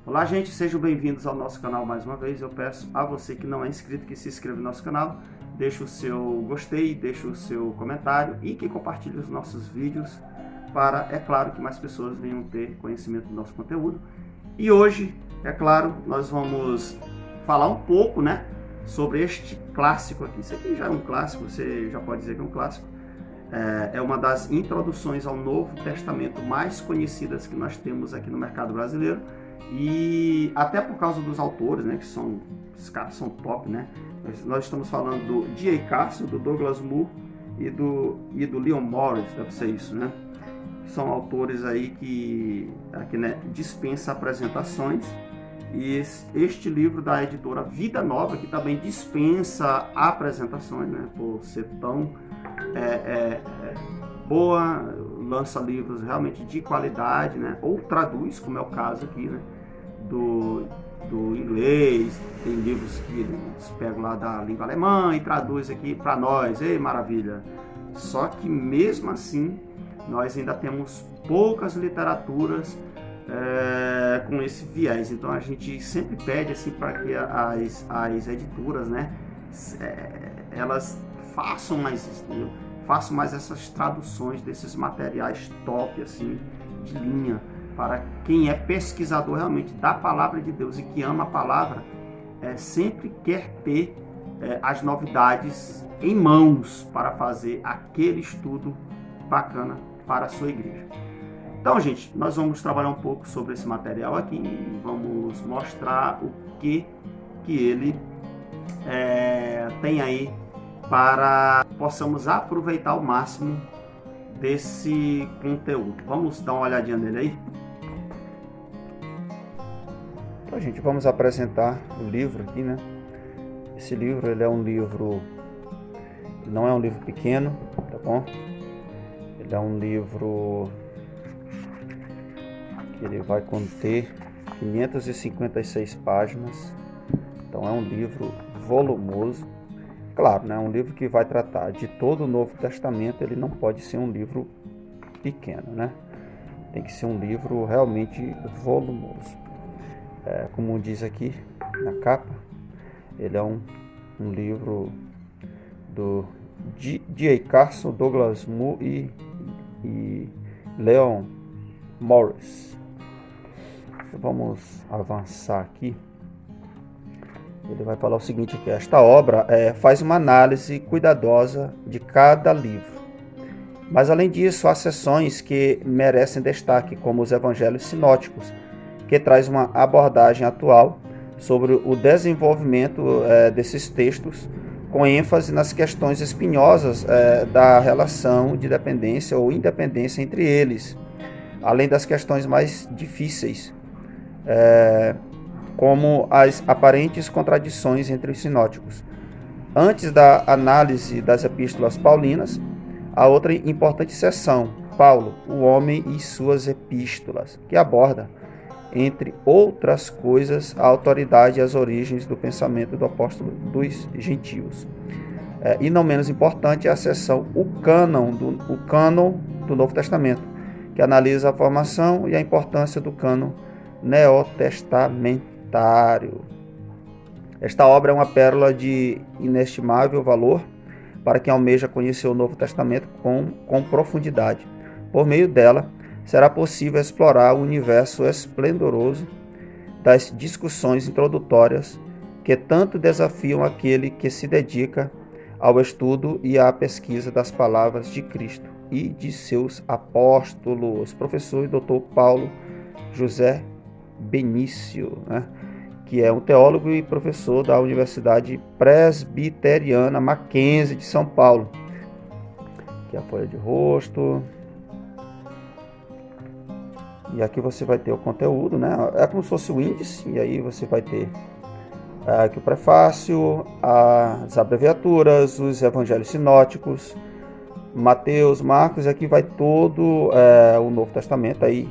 Olá, gente, sejam bem-vindos ao nosso canal mais uma vez. Eu peço a você que não é inscrito que se inscreva no nosso canal, deixe o seu gostei, deixe o seu comentário e que compartilhe os nossos vídeos para, é claro, que mais pessoas venham ter conhecimento do nosso conteúdo. E hoje, é claro, nós vamos falar um pouco, sobre este clássico aqui. Isso aqui já é um clássico, você já pode dizer que é um clássico. É uma das introduções ao Novo Testamento mais conhecidas que nós temos aqui no mercado brasileiro. E até por causa dos autores, que são, os caras são top, Nós estamos falando do D.A. Carson, do Douglas Moo e do Leon Morris, deve ser isso, São autores aí que dispensa apresentações. E este livro da editora Vida Nova, que também dispensa apresentações, por ser tão boa, lança livros realmente de qualidade, ou traduz, como é o caso aqui, do inglês. Tem livros que eles pegam lá da língua alemã e traduz aqui para nós, ei, maravilha! Só que mesmo assim, nós ainda temos poucas literaturas com esse viés. Então a gente sempre pede assim para que as editoras, elas façam mais essas traduções desses materiais top assim de linha, para quem é pesquisador realmente da palavra de Deus e que ama a palavra, sempre quer ter as novidades em mãos para fazer aquele estudo bacana para a sua igreja. Então, gente, nós vamos trabalhar um pouco sobre esse material aqui e vamos mostrar o que ele tem aí para possamos aproveitar ao máximo desse conteúdo. Vamos dar uma olhadinha nele aí? Então, gente, vamos apresentar o livro aqui, Esse livro, ele é um livro, não é um livro pequeno, tá bom? Ele é um livro que ele vai conter 556 páginas, então é um livro volumoso. Claro, um livro que vai tratar de todo o Novo Testamento, ele não pode ser um livro pequeno, Tem que ser um livro realmente volumoso. Como diz aqui na capa, ele é um livro do D.A. Carson, Douglas Moo e Leon Morris. Vamos avançar aqui. Ele vai falar o seguinte aqui: esta obra faz uma análise cuidadosa de cada livro. Mas além disso, há seções que merecem destaque, como os evangelhos sinóticos, que traz uma abordagem atual sobre o desenvolvimento desses textos, com ênfase nas questões espinhosas da relação de dependência ou independência entre eles, além das questões mais difíceis, como as aparentes contradições entre os sinóticos. Antes da análise das epístolas paulinas, há outra importante seção, Paulo, o homem e suas epístolas, que aborda, entre outras coisas, a autoridade e as origens do pensamento do apóstolo dos gentios. E não menos importante é a seção o cânon do Novo Testamento, que analisa a formação e a importância do cânon neotestamentário. Esta obra é uma pérola de inestimável valor para quem almeja conhecer o Novo Testamento com profundidade. Por meio dela, será possível explorar o universo esplendoroso das discussões introdutórias que tanto desafiam aquele que se dedica ao estudo e à pesquisa das palavras de Cristo e de seus apóstolos. Professor e Dr. Paulo José Benício, que é um teólogo e professor da Universidade Presbiteriana Mackenzie de São Paulo. Aqui a folha de rosto. E aqui você vai ter o conteúdo, É como se fosse o índice, e aí você vai ter aqui o prefácio, as abreviaturas, os evangelhos sinóticos, Mateus, Marcos, e aqui vai todo o Novo Testamento. Aí,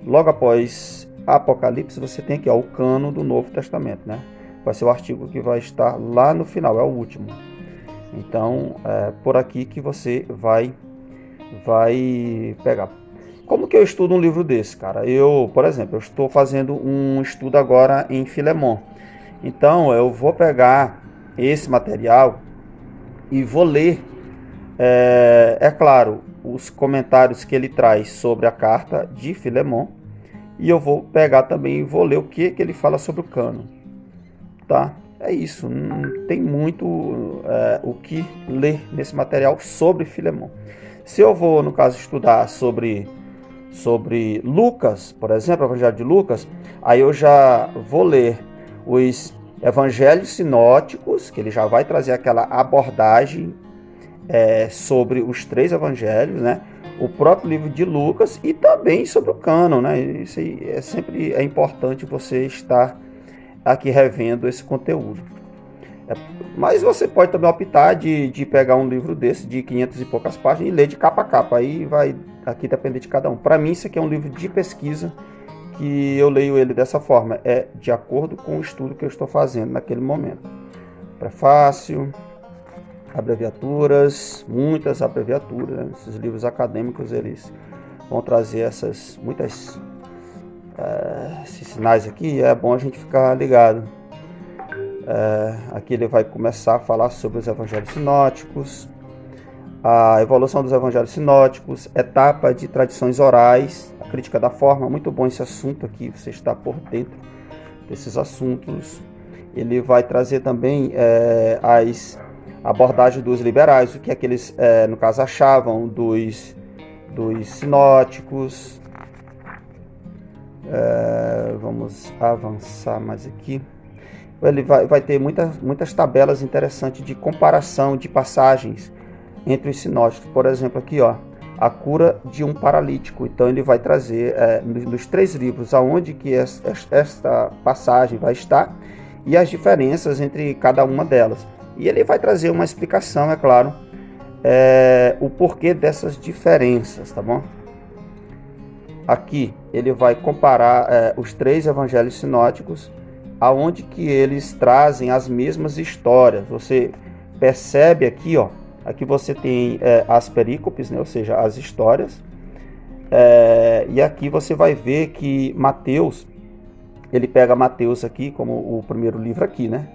logo após Apocalipse, você tem aqui o cânon do Novo Testamento, Vai ser o artigo que vai estar lá no final, é o último. Então, é por aqui que você vai pegar. como que eu estudo um livro desse, cara? Eu, por exemplo, eu estou fazendo um estudo agora em Filemon. Então, eu vou pegar esse material e vou ler, é claro, os comentários que ele traz sobre a carta de Filemon. E eu vou pegar também e vou ler o que ele fala sobre o cânon. Tá? É isso, não tem muito o que ler nesse material sobre Filemon. Se eu vou, no caso, estudar sobre Lucas, por exemplo, o Evangelho de Lucas, aí eu já vou ler os Evangelhos sinóticos, que ele já vai trazer aquela abordagem sobre os 3 Evangelhos, né? O próprio livro de Lucas e também sobre o cânon, né? Isso aí sempre é importante você estar aqui revendo esse conteúdo. Mas você pode também optar de pegar um livro desse de 500 e poucas páginas e ler de capa a capa. Aí vai aqui depender de cada um. Para mim, isso aqui é um livro de pesquisa que eu leio ele dessa forma. É de acordo com o estudo que eu estou fazendo naquele momento. Prefácio, abreviaturas, muitas abreviaturas. Né? Esses livros acadêmicos, eles vão trazer esses sinais aqui. É bom a gente ficar ligado. Aqui ele vai começar a falar sobre os evangelhos sinóticos, a evolução dos evangelhos sinóticos, etapa de tradições orais, a crítica da forma. Muito bom esse assunto aqui, você está por dentro desses assuntos. Ele vai trazer também as abordagens dos liberais, o que é que eles, no caso, achavam dos sinóticos. Vamos avançar mais aqui. Ele vai ter muitas tabelas interessantes de comparação de passagens entre os sinóticos. Por exemplo, aqui, ó, a cura de um paralítico. Então ele vai trazer nos 3 livros aonde que esta passagem vai estar e as diferenças entre cada uma delas. E ele vai trazer uma explicação, é claro, o porquê dessas diferenças, tá bom? Aqui ele vai comparar os 3 evangelhos sinóticos, aonde que eles trazem as mesmas histórias. Você percebe aqui, ó, aqui você tem as perícopes, né, ou seja, as histórias, e aqui você vai ver que Mateus, ele pega Mateus aqui como o primeiro livro aqui, né,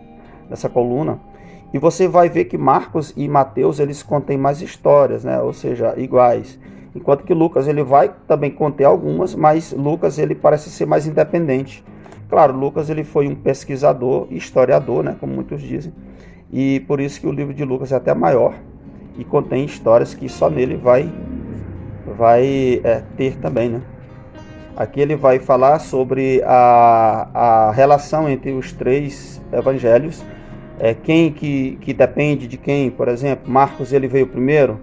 nessa coluna, e você vai ver que Marcos e Mateus, eles contêm mais histórias, né, ou seja, iguais, enquanto que Lucas, ele vai também conter algumas, mas Lucas, ele parece ser mais independente. Claro, Lucas, ele foi um pesquisador e historiador, né, como muitos dizem, e por isso que o livro de Lucas é até maior e contém histórias que só nele vai ter também, né. Aqui ele vai falar sobre a relação entre os 3 evangelhos, quem que depende de quem. Por exemplo, Marcos, ele veio primeiro,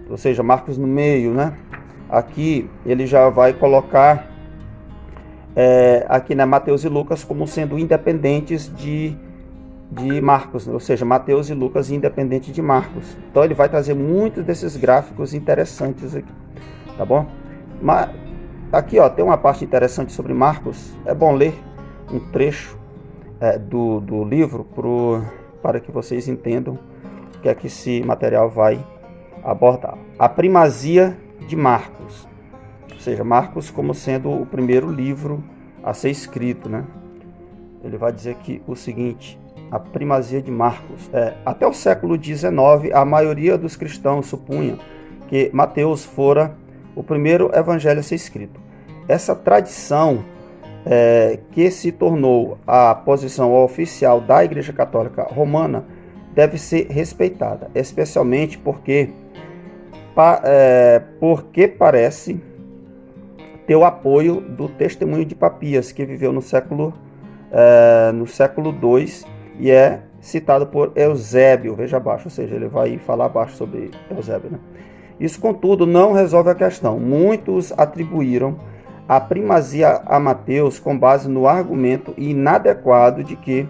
ou seja, Marcos no meio, né. Aqui ele já vai colocar aqui, né, Mateus e Lucas como sendo independentes de Marcos, ou seja, Mateus e Lucas independentes de Marcos. Então ele vai trazer muitos desses gráficos interessantes aqui, tá bom? Mas aqui, ó, tem uma parte interessante sobre Marcos. É bom ler um trecho do livro para que vocês entendam o que é que esse material vai abordar. A primazia de Marcos, ou seja, Marcos como sendo o primeiro livro a ser escrito, né? Ele vai dizer aqui o seguinte: a primazia de Marcos. Até o século XIX, a maioria dos cristãos supunha que Mateus fora o primeiro evangelho a ser escrito. Essa tradição, que se tornou a posição oficial da Igreja Católica Romana, deve ser respeitada, especialmente porque parece ter o apoio do testemunho de Papias, que viveu no século II e é citado por Eusébio, veja abaixo, ou seja, ele vai falar abaixo sobre Eusébio, né? Isso, contudo, não resolve a questão. Muitos atribuíram a primazia a Mateus com base no argumento inadequado de que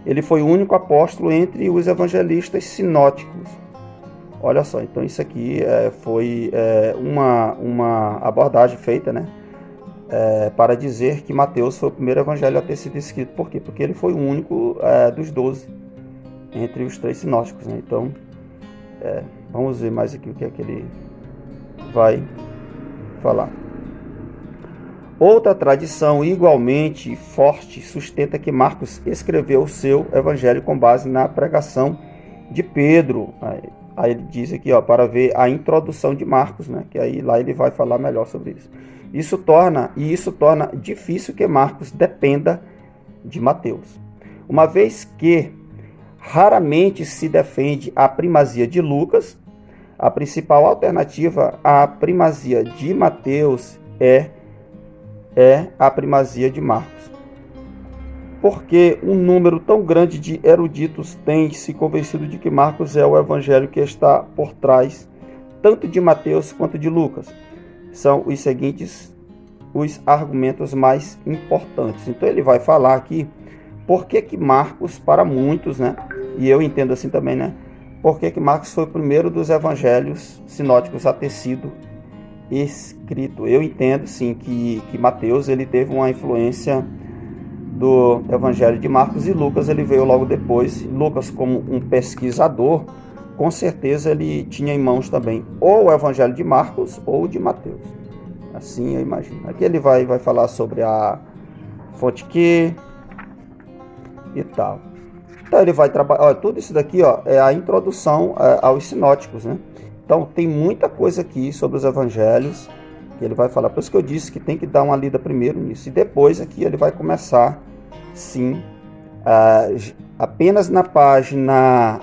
ele foi o único apóstolo entre os evangelistas sinóticos. Olha só, então isso aqui foi uma abordagem feita, né, para dizer que Mateus foi o primeiro evangelho a ter sido escrito. Por quê? Porque ele foi o único dos 12 entre os 3 sinóticos, né? Então, vamos ver mais aqui o que é que ele vai falar. Outra tradição igualmente forte sustenta que Marcos escreveu o seu evangelho com base na pregação de Pedro. Aí ele diz aqui, para ver a introdução de Marcos, né? Que aí lá ele vai falar melhor sobre isso. Isso torna difícil que Marcos dependa de Mateus. Uma vez que raramente se defende a primazia de Lucas, a principal alternativa à primazia de Mateus é a primazia de Marcos. Porque um número tão grande de eruditos tem se convencido de que Marcos é o evangelho que está por trás tanto de Mateus quanto de Lucas. São os seguintes os argumentos mais importantes. Então ele vai falar aqui por que Marcos, para muitos, né, e eu entendo assim também, né, por que Marcos foi o primeiro dos evangelhos sinóticos a ter sido escrito. Eu entendo sim que Mateus ele teve uma influência do evangelho de Marcos, e Lucas ele veio logo depois. Lucas, como um pesquisador, com certeza ele tinha em mãos também ou o evangelho de Marcos ou de Mateus. Assim eu imagino. Aqui ele vai falar sobre a fonte Q e tal. Então ele vai trabalhar, tudo isso daqui é a introdução aos sinóticos, né? Então tem muita coisa aqui sobre os evangelhos que ele vai falar. Por isso que eu disse que tem que dar uma lida primeiro nisso. E depois aqui ele vai começar, sim, apenas na página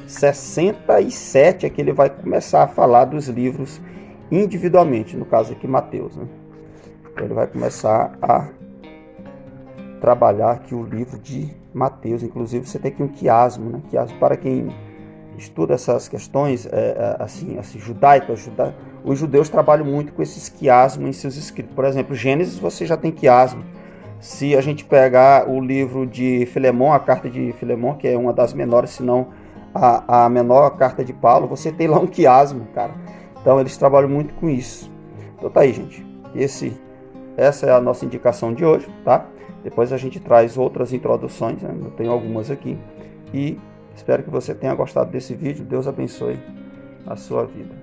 67 é que ele vai começar a falar dos livros individualmente. No caso aqui, Mateus, né? Ele vai começar a trabalhar aqui o livro de Mateus. Inclusive você tem aqui um quiasmo, né? Quiasmo, para quem estuda essas questões assim, judaicas, os judeus trabalham muito com esses quiasmos em seus escritos. Por exemplo, Gênesis você já tem quiasmo. Se a gente pegar o livro de Filemão, a carta de Filemão, que é uma das menores, se não a menor carta de Paulo, você tem lá um quiasmo, cara. Então eles trabalham muito com isso. Então tá aí, gente. Essa é a nossa indicação de hoje, tá? Depois a gente traz outras introduções, né? Eu tenho algumas aqui. E espero que você tenha gostado desse vídeo. Deus abençoe a sua vida.